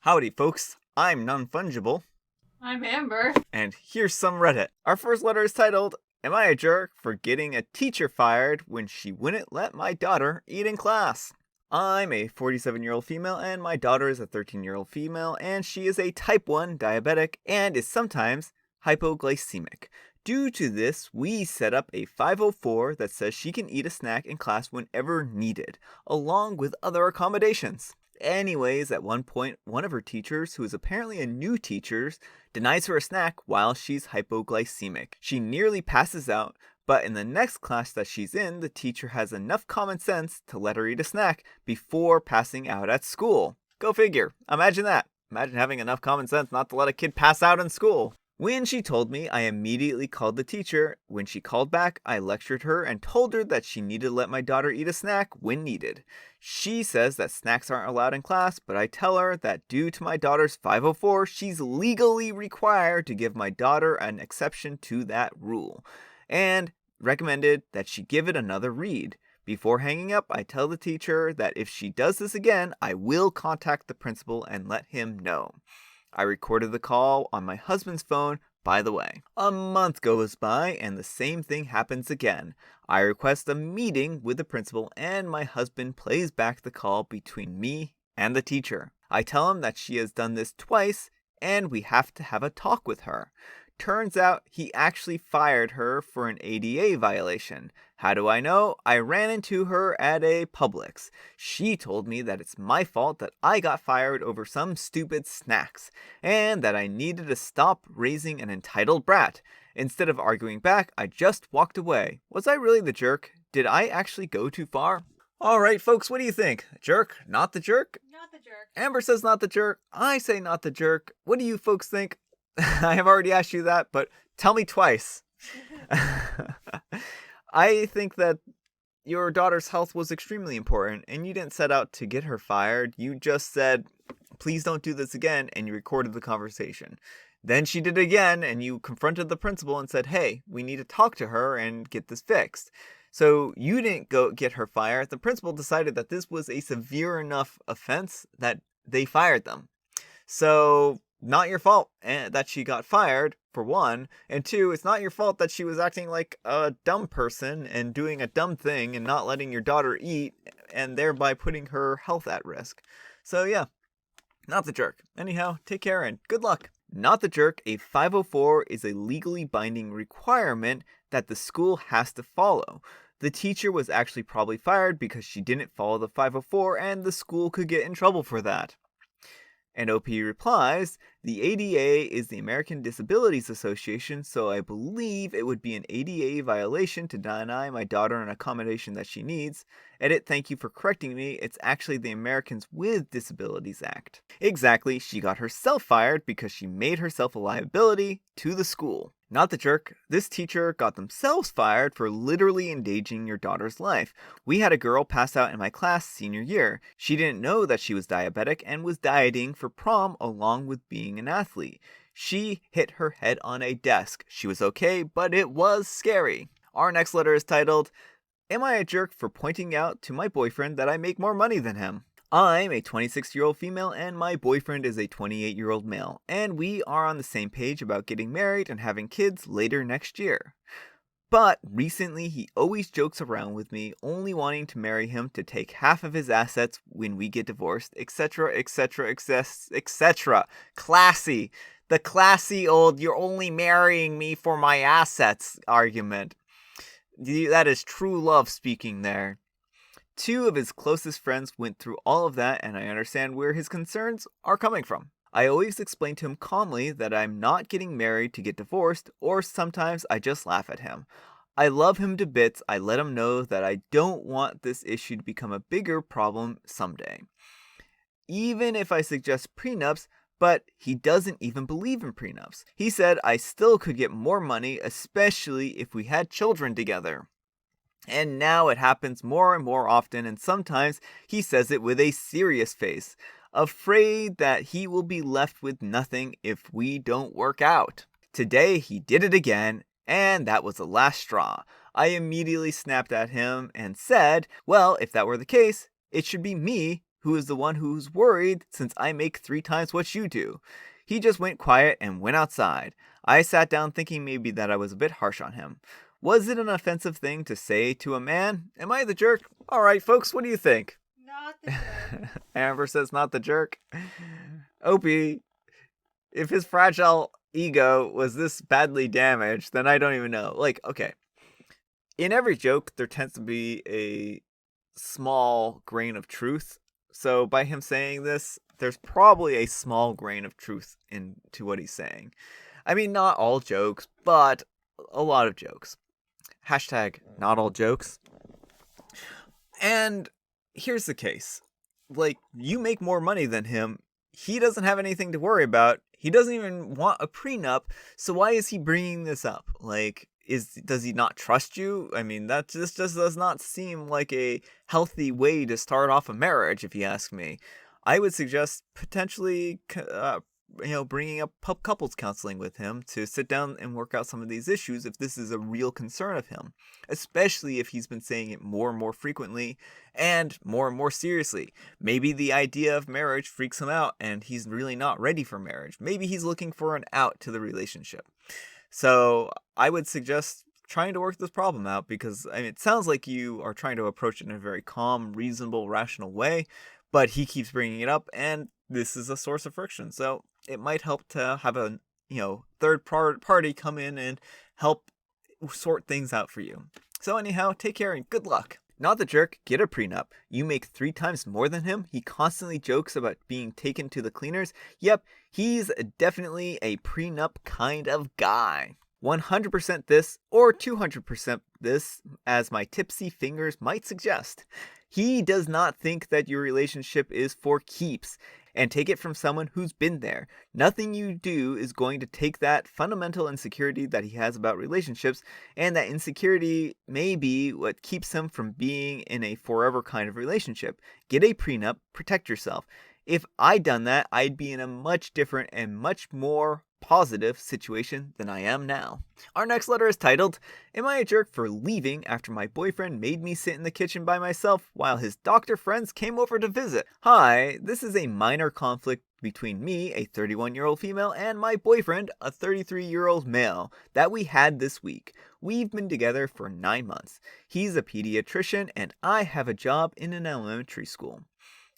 Howdy, folks. I'm non-fungible, I'm Amber. and here's some Reddit. Our first letter is titled, Am I a jerk for getting a teacher fired when she wouldn't let my daughter eat in class? I'm a 47-year-old female, and my daughter is a 13-year-old female, and she is a type 1 diabetic and is sometimes hypoglycemic. Due to this, we set up a 504 that says she can eat a snack in class whenever needed, along with other accommodations. Anyways, at one point, one of her teachers, who is apparently a new teacher, denies her a snack while she's hypoglycemic. She nearly passes out, but in the next class that she's in, the teacher has enough common sense to let her eat a snack before passing out at school. Go figure. Imagine that. Imagine having enough common sense not to let a kid pass out in school. When she told me, I immediately called the teacher. When she called back, I lectured her and told her that she needed to let my daughter eat a snack when needed. She says that snacks aren't allowed in class, but I tell her that due to my daughter's 504, she's legally required to give my daughter an exception to that rule, and recommended that she give it another read. Before hanging up, I tell the teacher that if she does this again, I will contact the principal and let him know. I recorded the call on my husband's phone, by the way. A month goes by and the same thing happens again. I request a meeting with the principal and my husband plays back the call between me and the teacher. I tell him that she has done this twice and we have to have a talk with her. Turns out he actually fired her for an ADA violation. How do I know? I ran into her at a Publix. She told me that it's my fault that I got fired over some stupid snacks, and that I needed to stop raising an entitled brat. Instead of arguing back, I just walked away. Was I really the jerk? Did I actually go too far? Alright, folks, what do you think? Jerk? Not the jerk? Not the jerk. Amber says not the jerk. I say not the jerk. What do you folks think? I have already asked you that, but tell me twice. I think that your daughter's health was extremely important, and you didn't set out to get her fired. You just said, please don't do this again, and you recorded the conversation. Then she did it again, and you confronted the principal and said, hey, we need to talk to her and get this fixed. So you didn't go get her fired. The principal decided that this was a severe enough offense that they fired them. So not your fault that she got fired, for one, and two, it's not your fault that she was acting like a dumb person and doing a dumb thing and not letting your daughter eat and thereby putting her health at risk. So yeah, not the jerk. Anyhow, take care and good luck. Not the jerk, a 504 is a legally binding requirement that the school has to follow. The teacher was actually probably fired because she didn't follow the 504 and the school could get in trouble for that. And OP replies, the ADA is the American Disabilities Association, so I believe it would be an ADA violation to deny my daughter an accommodation that she needs. Edit, thank you for correcting me. It's actually the Americans with Disabilities Act. Exactly, she got herself fired because she made herself a liability to the school. Not the jerk. This teacher got themselves fired for literally endangering your daughter's life. We had a girl pass out in my class senior year. She didn't know that she was diabetic and was dieting for prom along with being an athlete. She hit her head on a desk. She was okay, but it was scary. Our next letter is titled, Am I a jerk for pointing out to my boyfriend that I make more money than him? I'm a 26-year-old female and my boyfriend is a 28-year-old male, and we are on the same page about getting married and having kids later next year. But recently he always jokes around with me, only wanting to marry him to take half of his assets when we get divorced, etc, etc, etc. Classy. The classy old you're only marrying me for my assets argument. That is true love speaking there. Two of his closest friends went through all of that, and I understand where his concerns are coming from. I always explain to him calmly that I'm not getting married to get divorced, or sometimes I just laugh at him. I love him to bits. I let him know that I don't want this issue to become a bigger problem someday. Even if I suggest prenups, but he doesn't even believe in prenups. He said I still could get more money, especially if we had children together. And now it happens more and more often, and sometimes he says it with a serious face, afraid that he will be left with nothing if we don't work out. Today he did it again, and that was the last straw. I immediately snapped at him and said, well, if that were the case, it should be me who is the one who's worried since I make 3 times what you do. He just went quiet and went outside. I sat down thinking maybe that I was a bit harsh on him. Was it an offensive thing to say to a man? Am I the jerk? Alright, folks, what do you think? Not the jerk. Amber says not the jerk. Opie, if his fragile ego was this badly damaged, then I don't even know. Like, okay. In every joke, there tends to be a small grain of truth. So by him saying this, there's probably a small grain of truth into what he's saying. I mean, not all jokes, but a lot of jokes. Hashtag not all jokes. And here's the case. Like, you make more money than him. He doesn't have anything to worry about. He doesn't even want a prenup. So why is he bringing this up? Like, does he not trust you? I mean, that just does not seem like a healthy way to start off a marriage, if you ask me. I would suggest potentially, bringing up couples counseling with him to sit down and work out some of these issues if this is a real concern of him, especially if he's been saying it more and more frequently and more seriously. Maybe the idea of marriage freaks him out and he's really not ready for marriage. Maybe he's looking for an out to the relationship. So I would suggest trying to work this problem out because it sounds like you are trying to approach it in a very calm, reasonable, rational way, but he keeps bringing it up and this is a source of friction. So it might help to have a third party come in and help sort things out for you. So anyhow, take care and good luck. Not the jerk, get a prenup. You make 3 times more than him. He constantly jokes about being taken to the cleaners. Yep, he's definitely a prenup kind of guy. 100% this or 200% this, as my tipsy fingers might suggest. He does not think that your relationship is for keeps. And take it from someone who's been there. Nothing you do is going to take that fundamental insecurity that he has about relationships, and that insecurity may be what keeps him from being in a forever kind of relationship. Get a prenup, protect yourself. If I'd done that, I'd be in a much different and much more positive situation than I am now. Our next letter is titled, Am I a jerk for leaving after my boyfriend made me sit in the kitchen by myself while his doctor friends came over to visit? Hi, this is a minor conflict between me, a 31-year-old female, and my boyfriend, a 33-year-old male, that we had this week. We've been together for 9 months. He's a pediatrician and I have a job in an elementary school.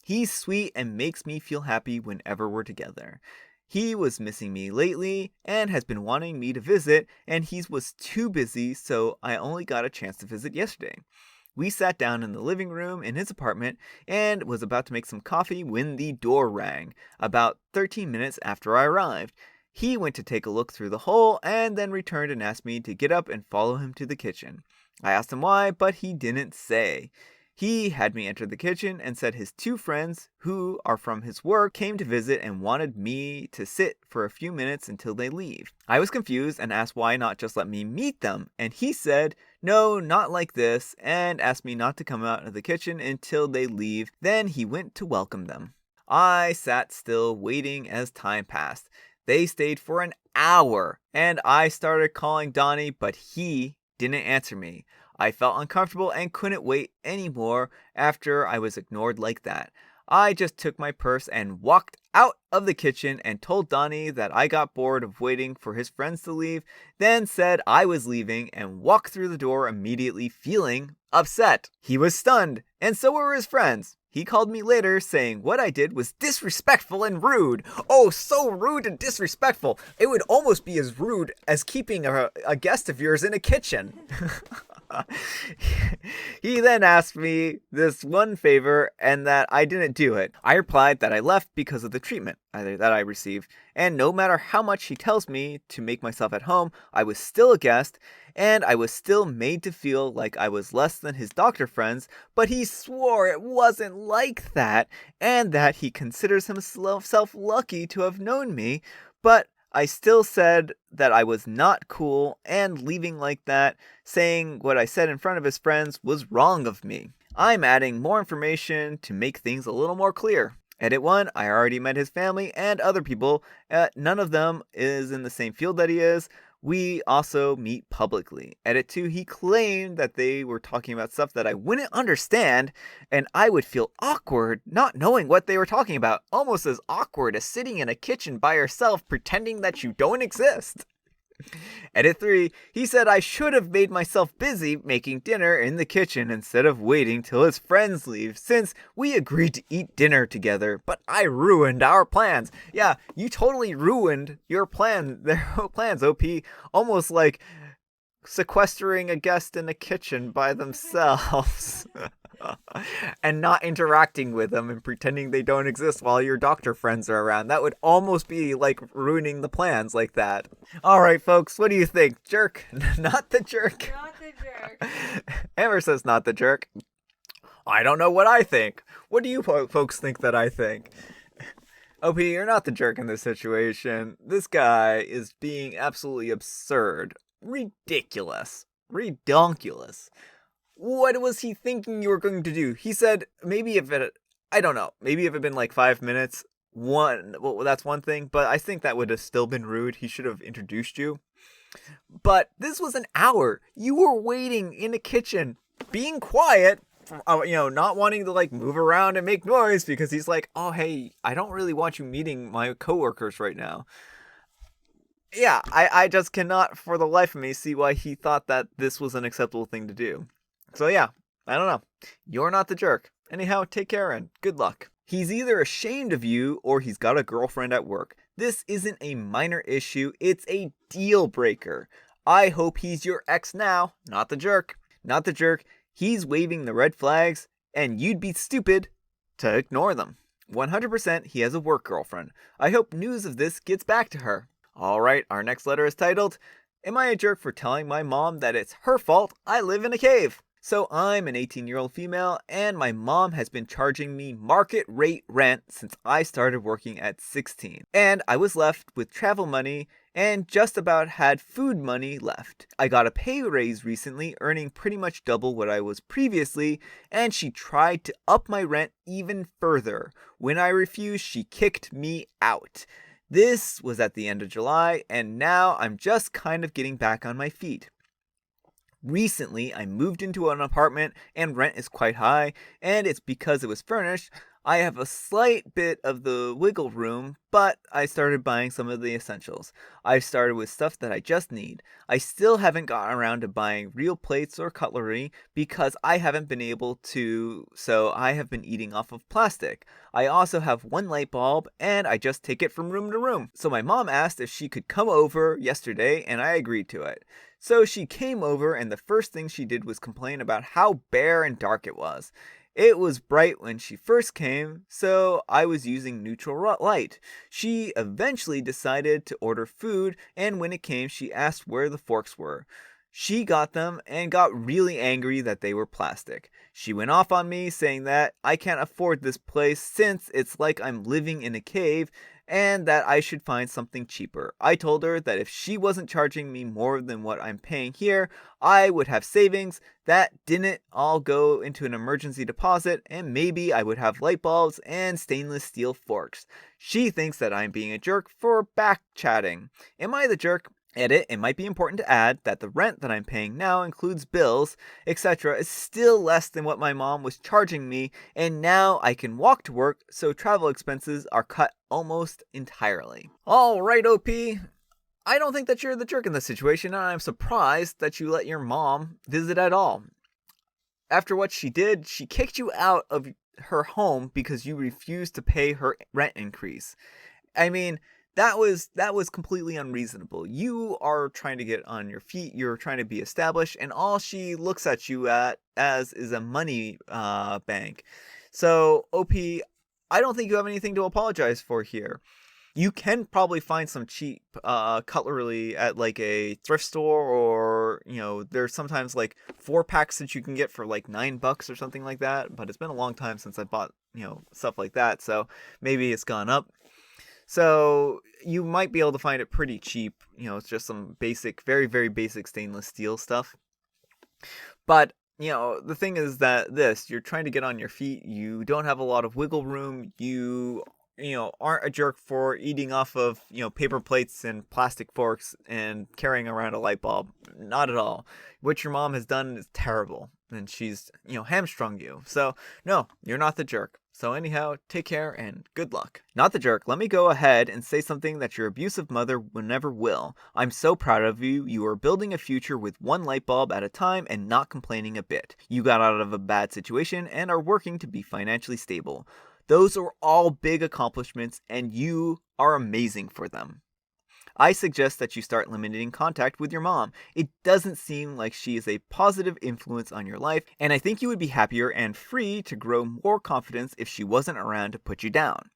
He's sweet and makes me feel happy whenever we're together. He was missing me lately and has been wanting me to visit, and he was too busy, so I only got a chance to visit yesterday. We sat down in the living room in his apartment and was about to make some coffee when the door rang, about 13 minutes after I arrived. He went to take a look through the hole and then returned and asked me to get up and follow him to the kitchen. I asked him why, but he didn't say. He had me enter the kitchen and said his 2 friends, who are from his work, came to visit and wanted me to sit for a few minutes until they leave. I was confused and asked why not just let me meet them, and he said, no, not like this, and asked me not to come out of the kitchen until they leave. Then he went to welcome them. I sat still, waiting as time passed. They stayed for an hour, and I started calling Donnie, but he didn't answer me. I felt uncomfortable and couldn't wait anymore after I was ignored like that. I just took my purse and walked out of the kitchen and told Donnie that I got bored of waiting for his friends to leave, then said I was leaving and walked through the door immediately feeling upset. He was stunned, and so were his friends. He called me later saying what I did was disrespectful and rude. Oh, so rude and disrespectful. It would almost be as rude as keeping a guest of yours in a kitchen. He then asked me this one favor and that I didn't do it. I replied that I left because of the treatment that I received, and no matter how much he tells me to make myself at home, I was still a guest, and I was still made to feel like I was less than his doctor friends, but he swore it wasn't like that, and that he considers himself lucky to have known me, but I still said that I was not cool, and leaving like that, saying what I said in front of his friends was wrong of me. I'm adding more information to make things a little more clear. Edit 1, I already met his family and other people. None of them is in the same field that he is. We also meet publicly. Edit 2, he claimed that they were talking about stuff that I wouldn't understand, and I would feel awkward not knowing what they were talking about. Almost as awkward as sitting in a kitchen by yourself pretending that you don't exist. Edit 3, he said I should have made myself busy making dinner in the kitchen instead of waiting till his friends leave, since we agreed to eat dinner together, but I ruined our plans. Yeah, you totally ruined their plans, OP. Almost like sequestering a guest in a kitchen by themselves. And not interacting with them and pretending they don't exist while your doctor friends are around. That would almost be like ruining the plans like that. All right, folks, what do you think? Jerk? Not the jerk. Not the jerk. Amber says not the jerk. I don't know what I think. What do you folks think that I think? OP, you're not the jerk in this situation. This guy is being absolutely absurd. Ridiculous. Redonkulous. What was he thinking you were going to do? He said maybe if it, I don't know, maybe if it had been like 5 minutes, well, that's one thing, but I think that would have still been rude. He should have introduced you. But this was an hour. You were waiting in the kitchen, being quiet, not wanting to like move around and make noise because he's like, oh, hey, I don't really want you meeting my coworkers right now. Yeah, I just cannot for the life of me see why he thought that this was an acceptable thing to do. So yeah, I don't know. You're not the jerk. Anyhow, take care and good luck. He's either ashamed of you or he's got a girlfriend at work. This isn't a minor issue, it's a deal breaker. I hope he's your ex now, not the jerk. Not the jerk. He's waving the red flags, and you'd be stupid to ignore them. 100% he has a work girlfriend. I hope news of this gets back to her. Alright, our next letter is titled, Am I a jerk for telling my mom that it's her fault I live in a cave? So I'm an 18-year-old female, and my mom has been charging me market rate rent since I started working at 16. And I was left with travel money and just about had food money left. I got a pay raise recently, earning pretty much double what I was previously, and she tried to up my rent even further. When I refused, she kicked me out. This was at the end of July, and now I'm just kind of getting back on my feet. Recently, I moved into an apartment and rent is quite high, and it's because it was furnished. I have a slight bit of the wiggle room, but I started buying some of the essentials. I've started with stuff that I just need. I still haven't gotten around to buying real plates or cutlery because I haven't been able to, so I have been eating off of plastic. I also have one light bulb, and I just take it from room to room. So my mom asked if she could come over yesterday, and I agreed to it. So she came over, and the first thing she did was complain about how bare and dark it was. It was bright when she first came, so I was using neutral light. She eventually decided to order food, and when it came, she asked where the forks were. She got them and got really angry that they were plastic. She went off on me, saying that I can't afford this place since it's like I'm living in a cave, and that I should find something cheaper. I told her that if she wasn't charging me more than what I'm paying here, I would have savings that didn't all go into an emergency deposit, and maybe I would have light bulbs and stainless steel forks. She thinks that I'm being a jerk for back chatting. Am I the jerk? Edit, it might be important to add that the rent that I'm paying now includes bills, etc. is still less than what my mom was charging me, and now I can walk to work, so travel expenses are cut almost entirely. Alright, OP. I don't think that you're the jerk in this situation, and I'm surprised that you let your mom visit at all. After what she did, she kicked you out of her home because you refused to pay her rent increase. I mean, that was completely unreasonable. You are trying to get on your feet, you're trying to be established, and all she looks at you as is a money bank. So, OP, I don't think you have anything to apologize for here. You can probably find some cheap cutlery at like a thrift store, or there's sometimes like 4-packs that you can get for like $9 or something like that. But it's been a long time since I bought stuff like that, so maybe it's gone up. So you might be able to find it pretty cheap. It's just some basic, very, very basic stainless steel stuff. But, the thing is that you're trying to get on your feet. You don't have a lot of wiggle room. You aren't a jerk for eating off of, paper plates and plastic forks and carrying around a light bulb. Not at all. What your mom has done is terrible, and she's, hamstrung you. So, no, you're not the jerk. So anyhow, take care and good luck. Not the jerk. Let me go ahead and say something that your abusive mother never will. I'm so proud of you. You are building a future with one light bulb at a time and not complaining a bit. You got out of a bad situation and are working to be financially stable. Those are all big accomplishments, and you are amazing for them. I suggest that you start limiting contact with your mom. It doesn't seem like she is a positive influence on your life, and I think you would be happier and free to grow more confidence if she wasn't around to put you down.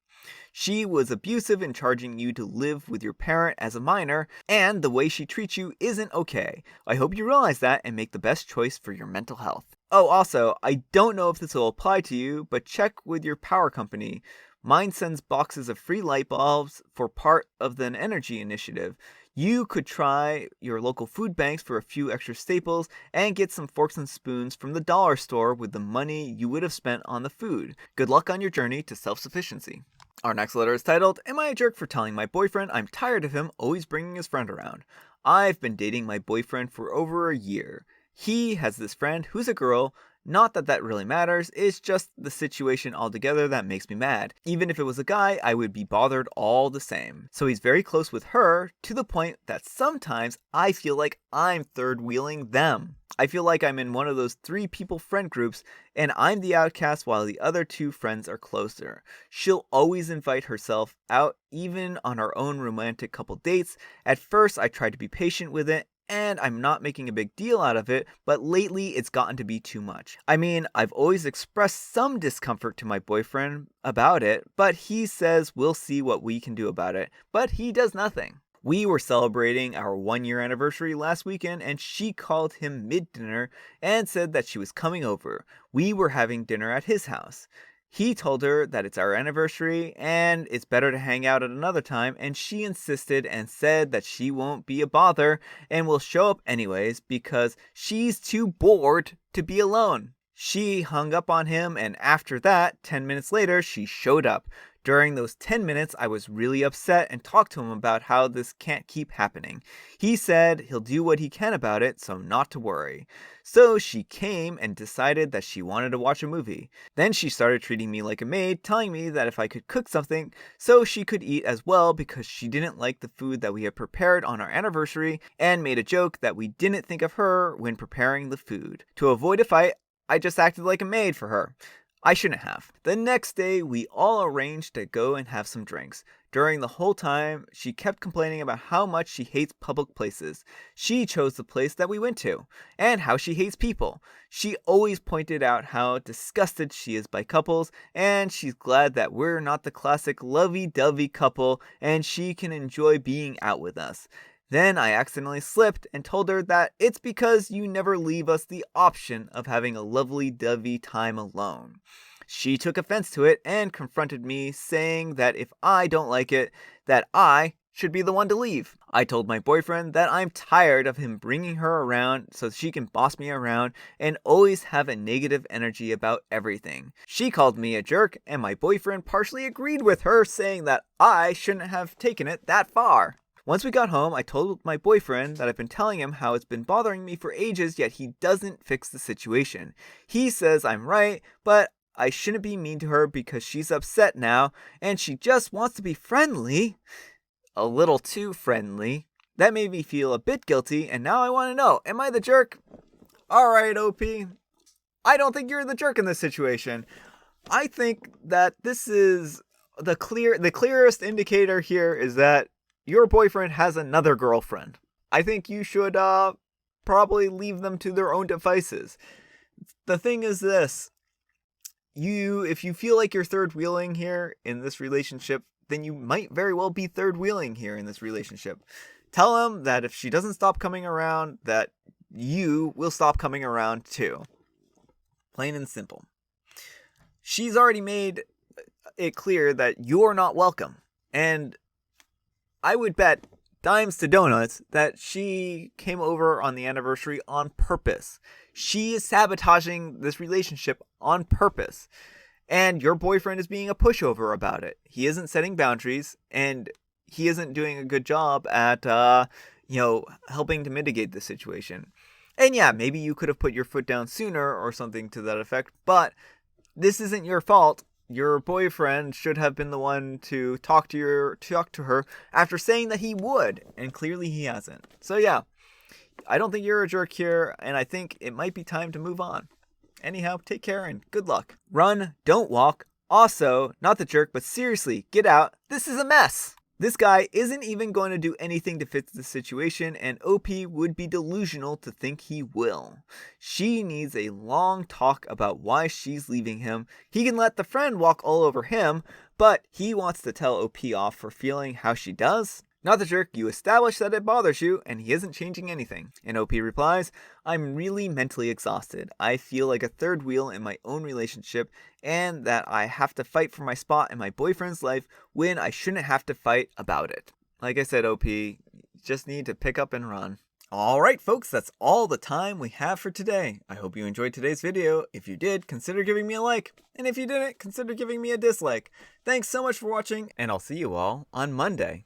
She was abusive in charging you to live with your parent as a minor, and the way she treats you isn't okay. I hope you realize that and make the best choice for your mental health. Oh, also, I don't know if this will apply to you, but check with your power company. Mine sends boxes of free light bulbs for part of the energy initiative. You could try your local food banks for a few extra staples and get some forks and spoons from the dollar store with the money you would have spent on the food. Good luck on your journey to self-sufficiency. Our next letter is titled, Am I a jerk for telling my boyfriend I'm tired of him always bringing his friend around? I've been dating my boyfriend for over a year. He has this friend who's a girl. Not that that really matters, it's just the situation altogether that makes me mad. Even if it was a guy, I would be bothered all the same. So he's very close with her, to the point that sometimes I feel like I'm third-wheeling them. I feel like I'm in one of those 3-people friend groups, and I'm the outcast while the other 2 friends are closer. She'll always invite herself out, even on our own romantic couple dates. At first, I tried to be patient with it, and I'm not making a big deal out of it, but lately it's gotten to be too much. I mean, I've always expressed some discomfort to my boyfriend about it, but he says we'll see what we can do about it, but he does nothing. We were celebrating our 1-year anniversary last weekend, and she called him mid-dinner and said that she was coming over. We were having dinner at his house. He told her that it's our anniversary and it's better to hang out at another time, and she insisted and said that she won't be a bother and will show up anyways because she's too bored to be alone. She hung up on him, and after that, 10 minutes later, she showed up. During those 10 minutes, I was really upset and talked to him about how this can't keep happening. He said he'll do what he can about it, so not to worry. So she came and decided that she wanted to watch a movie. Then she started treating me like a maid, telling me that if I could cook something so she could eat as well because she didn't like the food that we had prepared on our anniversary, and made a joke that we didn't think of her when preparing the food. To avoid a fight, I just acted like a maid for her. I shouldn't have. The next day, we all arranged to go and have some drinks. During the whole time, she kept complaining about how much she hates public places. She chose the place that we went to, and how she hates people. She always pointed out how disgusted she is by couples, and she's glad that we're not the classic lovey-dovey couple, and she can enjoy being out with us. Then I accidentally slipped and told her that it's because you never leave us the option of having a lovely-dovey time alone. She took offense to it and confronted me, saying that if I don't like it, that I should be the one to leave. I told my boyfriend that I'm tired of him bringing her around so she can boss me around and always have a negative energy about everything. She called me a jerk, and my boyfriend partially agreed with her, saying that I shouldn't have taken it that far. Once we got home, I told my boyfriend that I've been telling him how it's been bothering me for ages, yet he doesn't fix the situation. He says I'm right, but I shouldn't be mean to her because she's upset now, and she just wants to be friendly. A little too friendly. That made me feel a bit guilty, and now I want to know, am I the jerk? Alright, OP. I don't think you're the jerk in this situation. I think that this is the clearest indicator here is that your boyfriend has another girlfriend. I think you should probably leave them to their own devices. The thing is this. If you feel like you're third wheeling here in this relationship, then you might very well be third wheeling here in this relationship. Tell him that if she doesn't stop coming around, that you will stop coming around too. Plain and simple. She's already made it clear that you're not welcome. And I would bet dimes to donuts that she came over on the anniversary on purpose. She is sabotaging this relationship on purpose. And your boyfriend is being a pushover about it. He isn't setting boundaries, and he isn't doing a good job at, helping to mitigate the situation. And yeah, maybe you could have put your foot down sooner or something to that effect, but this isn't your fault. Your boyfriend should have been the one to talk to her after saying that he would, and clearly he hasn't. So yeah, I don't think you're a jerk here, and I think it might be time to move on. Anyhow, take care and good luck. Run, don't walk. Also, not the jerk, but seriously, get out. This is a mess. This guy isn't even going to do anything to fix the situation, and OP would be delusional to think he will. She needs a long talk about why she's leaving him. He can let the friend walk all over him, but he wants to tell OP off for feeling how she does. Not the jerk, you establish that it bothers you, and he isn't changing anything. And OP replies, I'm really mentally exhausted. I feel like a third wheel in my own relationship, and that I have to fight for my spot in my boyfriend's life when I shouldn't have to fight about it. Like I said, OP, you just need to pick up and run. Alright folks, that's all the time we have for today. I hope you enjoyed today's video. If you did, consider giving me a like. And if you didn't, consider giving me a dislike. Thanks so much for watching, and I'll see you all on Monday.